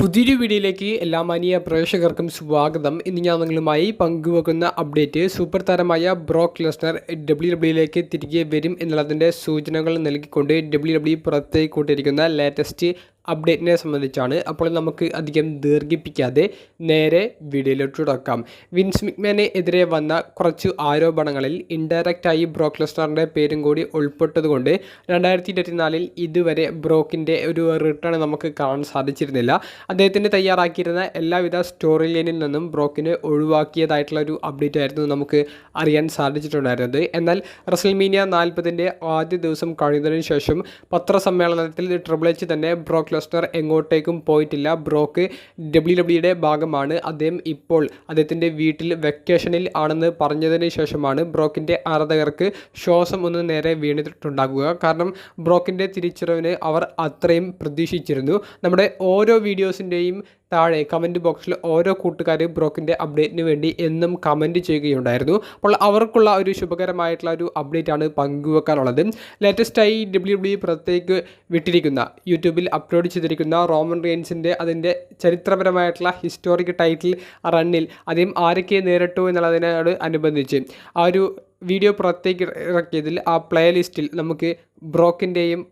പുതിയൊരു വീഡിയോയിലേക്ക് എല്ലാ മാന്യ പ്രേക്ഷകർക്കും സ്വാഗതം. ഇന്ന് ഞാൻ നിങ്ങളുമായി പങ്കുവെക്കുന്ന അപ്ഡേറ്റ് സൂപ്പർ താരമായ ബ്രോക്ക് ലെസ്നർ WWE തിരികെ വരും എന്നുള്ളതിൻ്റെ സൂചനകൾ നൽകിക്കൊണ്ട് WWE പുറത്തേക്ക് കൊണ്ടിരിക്കുന്ന ലേറ്റസ്റ്റ് അപ്ഡേറ്റിനെ സംബന്ധിച്ചാണ്. അപ്പോൾ നമുക്ക് അധികം ദീർഘിപ്പിക്കാതെ നേരെ വീഡിയോയിലോട്ട് തുടക്കാം. വിൻസ് മിക്മാന് എതിരെ വന്ന കുറച്ച് ആരോപണങ്ങളിൽ ഇൻഡയറക്റ്റായി ബ്രോക്ക് ലെസ്നറിൻ്റെ പേരും കൂടി ഉൾപ്പെട്ടതുകൊണ്ട് 2024 ഇതുവരെ ബ്രോക്കിൻ്റെ ഒരു റിട്ടേൺ നമുക്ക് കാണാൻ സാധിച്ചിരുന്നില്ല. അദ്ദേഹത്തിന് തയ്യാറാക്കിയിരുന്ന എല്ലാവിധ സ്റ്റോറി ലൈനിൽ നിന്നും ബ്രോക്കിനെ ഒഴിവാക്കിയതായിട്ടുള്ള ഒരു അപ്ഡേറ്റ് ആയിരുന്നു നമുക്ക് അറിയാൻ സാധിച്ചിട്ടുണ്ടായിരുന്നത്. എന്നാൽ റസൽമീനിയ 40 ആദ്യ ദിവസം കഴിഞ്ഞതിന് ശേഷം പത്രസമ്മേളനത്തിൽ ട്രിപ്പിൾ എച്ച് തന്നെ ബ്രോക്ക് ലെസ്നർ എങ്ങോട്ടേക്കും പോയിട്ടില്ല, ബ്രോക്ക് WWE ഭാഗമാണ്, അദ്ദേഹം ഇപ്പോൾ അദ്ദേഹത്തിൻ്റെ വീട്ടിൽ വെക്കേഷനിൽ ആണെന്ന് പറഞ്ഞതിന് ശേഷമാണ് ബ്രോക്കിൻ്റെ ആരാധകർക്ക് ശ്വാസം ഒന്ന് നേരെ വീണിട്ടുണ്ടാകുക. കാരണം ബ്രോക്കിൻ്റെ തിരിച്ചറിവിന് അവർ അത്രയും പ്രതീക്ഷിച്ചിരുന്നു. നമ്മുടെ ഓരോ വീഡിയോസിൻ്റെയും താഴെ കമൻറ്റ് ബോക്സിൽ ഓരോ കൂട്ടുകാർ ബ്രോക്കിൻ്റെ അപ്ഡേറ്റിന് വേണ്ടി എന്നും കമൻറ്റ് ചെയ്യുകയുണ്ടായിരുന്നു. അപ്പോൾ അവർക്കുള്ള ഒരു ശുഭകരമായിട്ടുള്ള ഒരു അപ്ഡേറ്റ് ആണ് പങ്കുവെക്കാനുള്ളത്. ലേറ്റസ്റ്റായി WWE പുറത്തേക്ക് വിട്ടിരിക്കുന്ന യൂട്യൂബിൽ അപ്ലോഡ് ചെയ്തിരിക്കുന്ന റോമൻ റെയിൻസിൻ്റെ അതിൻ്റെ ചരിത്രപരമായിട്ടുള്ള ഹിസ്റ്റോറിക് ടൈറ്റിൽ റണ്ണിൽ അദ്ദേഹം ആരൊക്കെ നേരിട്ടു എന്നുള്ളതിനോട് അനുബന്ധിച്ച് ആ ഒരു വീഡിയോ പുറത്തേക്ക് ഇറക്കിയതിൽ ആ പ്ലേ ലിസ്റ്റിൽ നമുക്ക് ബ്രോക്കിൻ്റെയും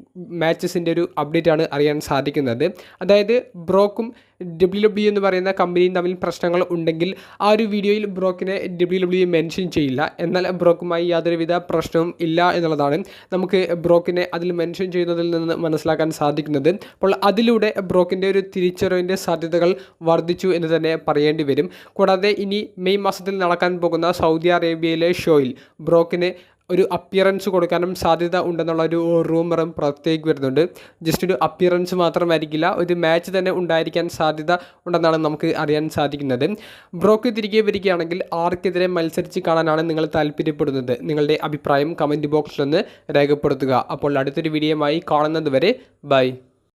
മാച്ചസിൻ്റെ ഒരു അപ്ഡേറ്റ് ആണ് അറിയാൻ സാധിക്കുന്നത്. അതായത് ബ്രോക്കും WWE എന്ന് പറയുന്ന കമ്പനിയും തമ്മിൽ പ്രശ്നങ്ങൾ ഉണ്ടെങ്കിൽ ആ ഒരു വീഡിയോയിൽ ബ്രോക്കിനെ WWE മെൻഷൻ ചെയ്യില്ല. എന്നാൽ ബ്രോക്കുമായി യാതൊരുവിധ പ്രശ്നവും ഇല്ല എന്നുള്ളതാണ് നമുക്ക് ബ്രോക്കിനെ അതിൽ മെൻഷൻ ചെയ്യുന്നതിൽ നിന്ന് മനസ്സിലാക്കാൻ സാധിക്കുന്നത്. അപ്പോൾ അതിലൂടെ ബ്രോക്കിൻ്റെ ഒരു തിരിച്ചറിവിൻ്റെ സാധ്യതകൾ വർദ്ധിച്ചു എന്ന് തന്നെ പറയേണ്ടി വരും. കൂടാതെ ഇനി മെയ് മാസത്തിൽ നടക്കാൻ പോകുന്ന സൗദി അറേബ്യയിലെ ഷോയിൽ ബ്രോക്കിന് ഒരു അപ്പിയറൻസ് കൊടുക്കാനും സാധ്യത ഉണ്ടെന്നുള്ള ഒരു റൂമറും പുറത്തേക്ക് വരുന്നുണ്ട്. ജസ്റ്റ് ഒരു അപ്പിയറൻസ് മാത്രമായിരിക്കില്ല, ഒരു മാച്ച് തന്നെ ഉണ്ടായിരിക്കാൻ സാധ്യത ഉണ്ടെന്നാണ് നമുക്ക് അറിയാൻ സാധിക്കുന്നത്. ബ്രോക്ക് തിരികെ വരികയാണെങ്കിൽ ആർക്കെതിരെ മത്സരിച്ച് കാണാനാണ് നിങ്ങൾ താല്പര്യപ്പെടുന്നത്? നിങ്ങളുടെ അഭിപ്രായം കമൻറ്റ് ബോക്സിലൊന്ന് രേഖപ്പെടുത്തുക. അപ്പോൾ അടുത്തൊരു വീഡിയോയുമായി കാണുന്നത് വരെ ബൈ.